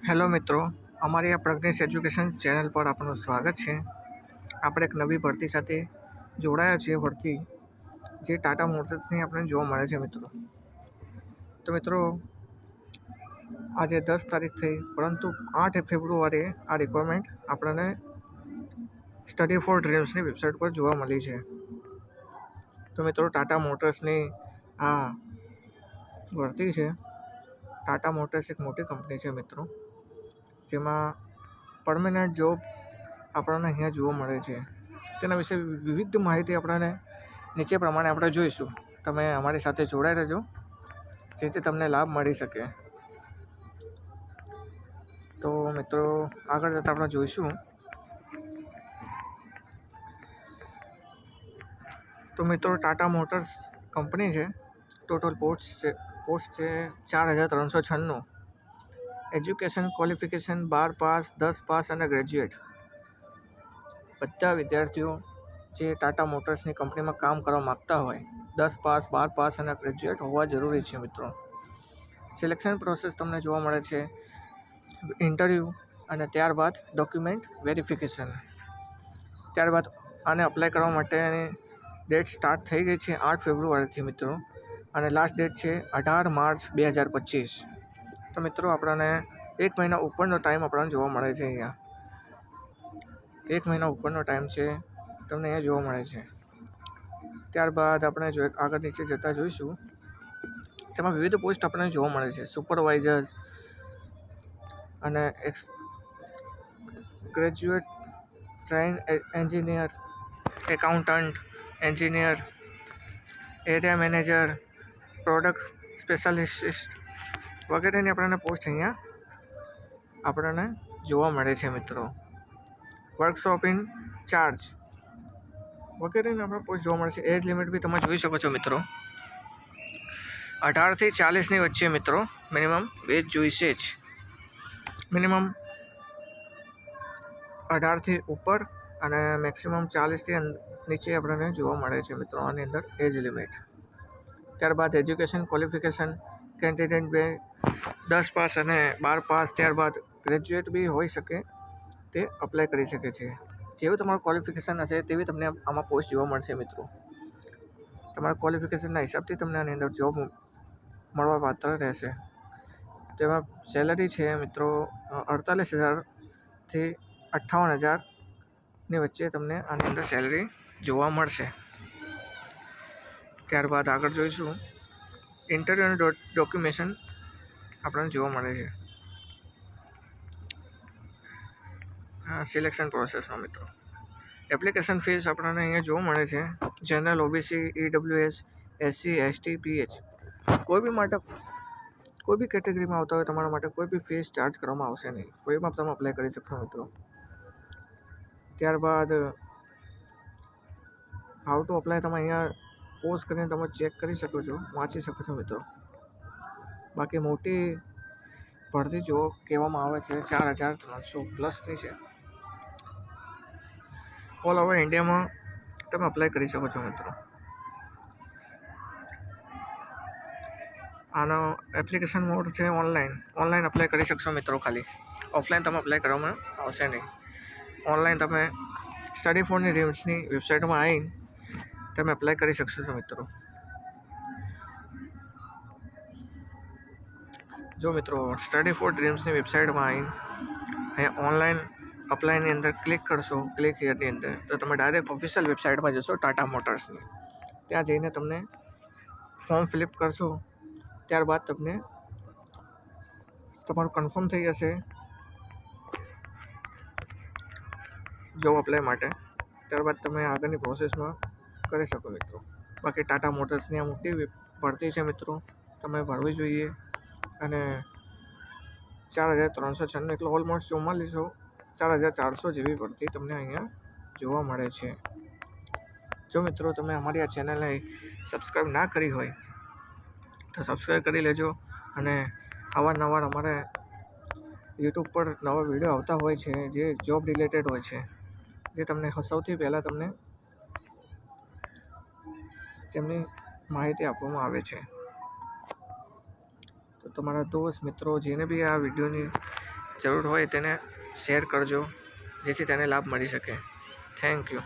Hello મિત્રો, અમારી આ પ્રજ્ઞેશ એજ્યુકેશન ચેનલ પર આપનું સ્વાગત છે. આપણે એક નવી ભરતી સાથે જોડાયા છીએ, ભરતી જે ટાટા મોટર્સની આપણને જોવા મળે છે મિત્રો. તો મિત્રો, આજે 10 તારીખ થઈ, પરંતુ 8 ફેબ્રુઆરીએ આ રિક્વાયરમેન્ટ આપણને સ્ટડી ફોર ડ્રીમ્સની વેબસાઇટ પર જોવા મળી છે. તો મિત્રો, ટાટા મોટર્સની આ ભરતી છે. ટાટા મોટર્સ એક મોટી કંપની છે મિત્રો, જેમાં પરમેનન્ટ જોબ આપણને અહીંયા જોવા મળે છે. તેના વિશે વિવિધ માહિતી આપણને નીચે પ્રમાણે આપણે જોઈશું. તમે અમારી સાથે જોડાઈ રહેજો, જેથી તમને લાભ મળી શકે. તો મિત્રો, આગળ જતાં આપણે જોઈશું. તો મિત્રો, ટાટા મોટર્સ કંપની છે. ટોટલ પોસ્ટ છે 4396. એજ્યુકેશન ક્વોલિફિકેશન 12 પાસ, 10 પાસ અને ગ્રેજ્યુએટ. બધા વિદ્યાર્થીઓ જે ટાટા મોટર્સની કંપનીમાં કામ કરવા માગતા હોય 10 પાસ, 12 પાસ અને ગ્રેજ્યુએટ હોવા જરૂરી છે મિત્રો. સિલેક્શન પ્રોસેસ તમને જોવા મળે છે ઇન્ટરવ્યૂ અને ત્યારબાદ ડોક્યુમેન્ટ વેરિફિકેશન. ત્યારબાદ આને અપ્લાય કરવા માટેની ડેટ સ્ટાર્ટ થઈ ગઈ છે 8 ફેબ્રુઆરીથી મિત્રો, અને લાસ્ટ ડેટ છે 18 માર્ચ 2025. તો મિત્રો, આપણને 1 મહિના ઉપરનો ટાઈમ આપણને જોવા મળે છે. અહીંયા 1 મહિના ઉપરનો ટાઈમ છે તમને અહીંયા જોવા મળે છે. ત્યારબાદ આપણે આગળ નીચે જતાં જોઈશું. તેમાં વિવિધ પોસ્ટ આપણને જોવા મળે છે. સુપરવાઇઝર્સ અને graduate train engineer, accountant, engineer, area manager, product specialist વગેરેની આપણને પોસ્ટ અહીંયા આપણને જોવા મળે છે મિત્રો. વર્કશોપ ઇન ચાર્જ વગેરેની આપણે પોસ્ટ જોવા મળે છે. એજ લિમિટ બી તમે જોઈ શકો છો મિત્રો, 18 થી 40ની વચ્ચે મિત્રો મિનિમમ એજ જોઈશે જ. મિનિમમ 18 થી ઉપર અને મેક્સિમમ 40થી નીચે આપણને જોવા મળે છે મિત્રો આની અંદર એજ લિમિટ. ત્યારબાદ એજ્યુકેશન ક્વોલિફિકેશન કેન્ડિડેટ બે 10 પાસ અને 12 પાસ, ત્યારબાદ ગ્રેજ્યુએટ બી હોઈ શકે, તે અપ્લાય કરી શકે છે. જેવું તમારું ક્વોલિફિકેશન હશે તેવી તમને આમાં પોસ્ટ જોવા મળશે મિત્રો. તમારા ક્વોલિફિકેશનના હિસાબથી તમને આની અંદર જોબ મળવા પાત્ર રહેશે. તેમાં સેલરી છે મિત્રો 48,000થી 58,000ની વચ્ચે તમને આની અંદર સેલરી જોવા મળશે. ત્યારબાદ આગળ જોઈશું. ઇન્ટરવ્યૂ અને ડોક્યુમેન્ટેશન આપણને જોવા મળે છે સિલેક્શન પ્રોસેસમાં મિત્રો. એપ્લિકેશન ફીસ આપણને અહીંયા જોવા મળે છે. General, OBC, EWS, SC, ST, PH કોઈ બી કેટેગરીમાં આવતા હોય તમારા માટે કોઈ બી ફીસ ચાર્જ કરવામાં આવશે નહીં. કોઈમાં તમે અપ્લાય કરી શકશો મિત્રો. ત્યારબાદ હાઉ ટુ અપ્લાય તમે અહીંયા પોઝ કરીને તમે ચેક કરી શકો છો, વાંચી શકો છો મિત્રો. બાકી મોટી ભરતી જો કહેવામાં આવે છે 4300+ની છે. ઓલ ઓવર ઇન્ડિયામાં તમે અપ્લાય કરી શકો છો મિત્રો. આનો એપ્લિકેશન મોડ છે ઓનલાઈન અપ્લાય કરી શકશો મિત્રો. ખાલી ઓફલાઈન તમે અપ્લાય કરવામાં આવશે નહીં. ઓનલાઈન તમે સ્ટડી ફોરની ડ્રીમ્સની વેબસાઇટમાં આવીને તમે અપ્લાય કરી શકશો મિત્રો. જો મિત્રો, સ્ટડી ફોર ડ્રીમ્સની વેબસાઇટમાં આવીને અહીંયા ઓનલાઈન અપ્લાયની અંદર ક્લિક કરશો, ક્લિક હિયરની અંદર, તો તમે ડાયરેક્ટ ઓફિશિયલ વેબસાઇટમાં જશો ટાટા મોટર્સની. ત્યાં જઈને તમને ફોર્મ ફિલઅપ કરશો. ત્યારબાદ તમને તમારું કન્ફર્મ થઈ જશે જોબ અપ્લાય માટે. ત્યારબાદ તમે આગળની પ્રોસેસમાં કરી શકો મિત્રો. બાકી ટાટા મોટર્સની આ મોટી ભરતી છે મિત્રો, તમે ભરવી જોઈએ. અને 4396 એટલે ઓલમોસ્ટ 4400 જેવી ભરતી તમને અહીંયા જોવા મળે છે. જો મિત્રો, તમે અમારી આ ચેનલને સબસ્ક્રાઈબ ના કરી હોય તો સબસ્ક્રાઈબ કરી લેજો. અને અવારનવાર અમારે યુટ્યુબ પર નવા વિડીયો આવતા હોય છે જે જોબ રિલેટેડ હોય છે, જે તમને સૌથી પહેલાં તમને તેમની માહિતી આપવામાં આવે છે. તો તમારા દોસ્ત મિત્રો જેને બી આ વિડીયોની જરૂર હોય તેને શેર કરજો જેથી તેને લાભ મળી શકે. Thank you.